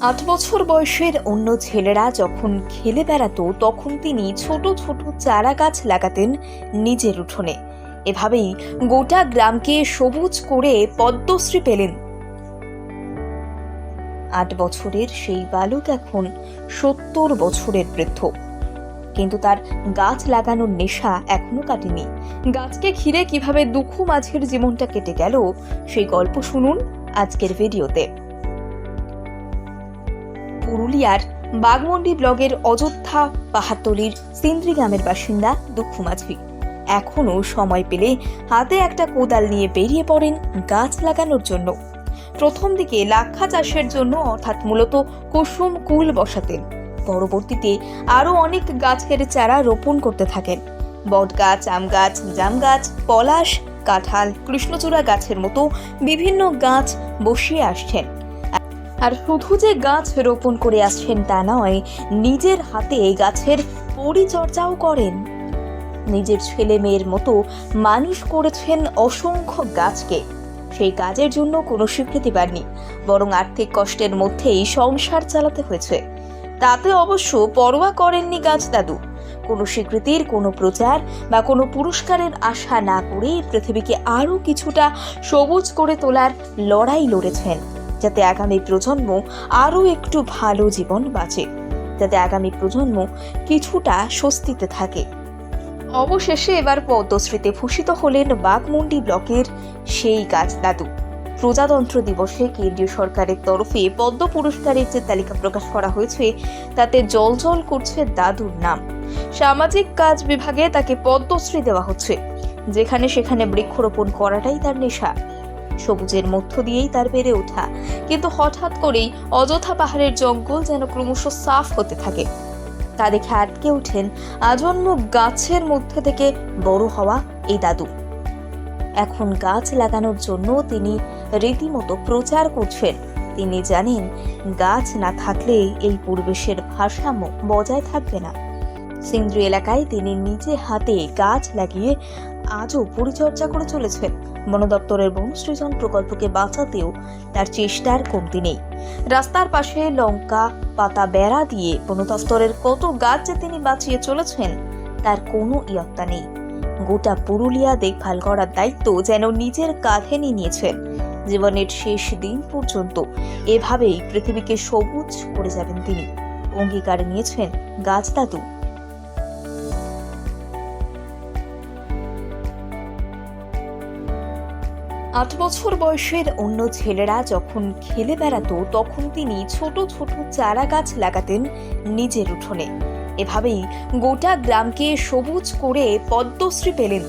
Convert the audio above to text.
৮ বছর বয়সের অন্য ছেলেরা যখন খেলে বেড়াতো তখন তিনি ছোট ছোট চারা গাছ লাগাতেন নিজের উঠোনে। এভাবেই গোটা গ্রামকে সবুজ করে পদ্মশ্রী পেলেন। ৮ বছরের সেই বালক এখন ৭০ বছরের বৃদ্ধ, কিন্তু তার গাছ লাগানোর নেশা এখনো কাটেনি। গাছকে ঘিরে কিভাবে দুঃখ মাঝের জীবনটা কেটে গেল সেই গল্প শুনুন আজকের ভিডিওতে। পুরুলিয়ার বাগমন্ডি ব্লকের অযোধ্যা পাহাড়তলির সিন্দ্রি গ্রামের বাসিন্দা দুঃখু মাঝি এখনো সময় পেলে হাতে একটা কোদাল নিয়ে বেরিয়ে পড়েন গাছ লাগানোর জন্য। প্রথম দিকে লাক্ষা চাষের জন্য অর্থাৎ মূলত কুসুম কুল বসাতেন। পরবর্তীতে আরো অনেক গাছের চারা রোপণ করতে থাকেন। বট গাছ, আম গাছ, জাম গাছ, পলাশ, কাঁঠাল, কৃষ্ণচূড়া গাছের মতো বিভিন্ন গাছ বসিয়ে আসছেন। আর শুধু যে গাছ রোপণ করে আসছেন তা নয়, নিজের হাতে গাছের পরিচর্যাও করেন। নিজের ছেলে মেয়ের মতো মানুষ করেছেন অসংখ্য গাছকে। সেই কাজের জন্য কোনো স্বীকৃতি পাননি, বরং আর্থিক কষ্টের মধ্যেই সংসার চালাতে হয়েছে। তাতে অবশ্য পরোয়া করেননি গাছ দাদু। কোনো স্বীকৃতির, কোনো প্রচার বা কোনো পুরস্কারের আশা না করে পৃথিবীকে আরও কিছুটা সবুজ করে তোলার লড়াই লড়েছেন, যাতে আগামী প্রজন্ম আরও একটু ভালো জীবন বাঁচে, যাতে আগামী প্রজন্ম কিছুটা স্বস্তিতে থাকে। অবশেষে এবার পদ্মশ্রীতে ভূষিত হলেন বাগমন্ডি ব্লকের সেই গাছ দাদু। প্রজাতন্ত্র দিবসে কেন্দ্রীয় সরকারের তরফে পদ্ম পুরস্কারের যে তালিকা প্রকাশ করা হয়েছে তাতে জলজল করছে দাদুর নাম। সামাজিক কাজ বিভাগে তাকে পদ্মশ্রী দেওয়া হচ্ছে। যেখানে সেখানে বৃক্ষরোপণ করাটাই তার নেশা, সবুজের মধ্য দিয়েই তার বেড়ে ওঠা। কিন্তু হঠাৎ করেই অযোধ্যা পাহাড়ের জঙ্গল যেন ক্রমশ সাফ হতে থাকে। তা দেখে আটকে ওঠেন আজন্ম গাছের মধ্যে থেকে বড় হওয়া এই দাদু। এখন গাছ লাগানোর জন্য তিনি রীতিমতো প্রচার করছেন। তিনি জানেন, গাছ না থাকলে এই পরিবেশের ভারসাম্য বজায় থাকবে না। সিন্দ্রি এলাকায় তিনি নিজে হাতে গাছ লাগিয়ে আজও পরিচর্যা করে চলেছেন। বন দপ্তরের বনসৃজন প্রকল্পকে বাঁচাতেও তার চেষ্টার কমতি নেই। রাস্তার পাশে লঙ্কা পাতা বেড়া দিয়ে বন দপ্তরের কত গাছ যে তিনি বাঁচিয়ে চলেছেন তার কোনো ইয়ত্তা নেই। গোটা পুরুলিয়া দেখভাল করার দায়িত্ব যেন নিজের কাঁধে নিয়েছেন। জীবনের শেষ দিন পর্যন্ত এভাবেই পৃথিবীকে সবুজ করে যাবেন তিনি, অঙ্গীকার নিয়েছেন গাছ দাদু। ৮ বছর বয়সের অন্য ছেলেরা যখন খেলে বেড়াতো তখন তিনি ছোট ছোট চারা গাছ লাগাতেন নিজের উঠোনে। এভাবেই গোটা গ্রামকে সবুজ করে পদ্মশ্রী পেলেন।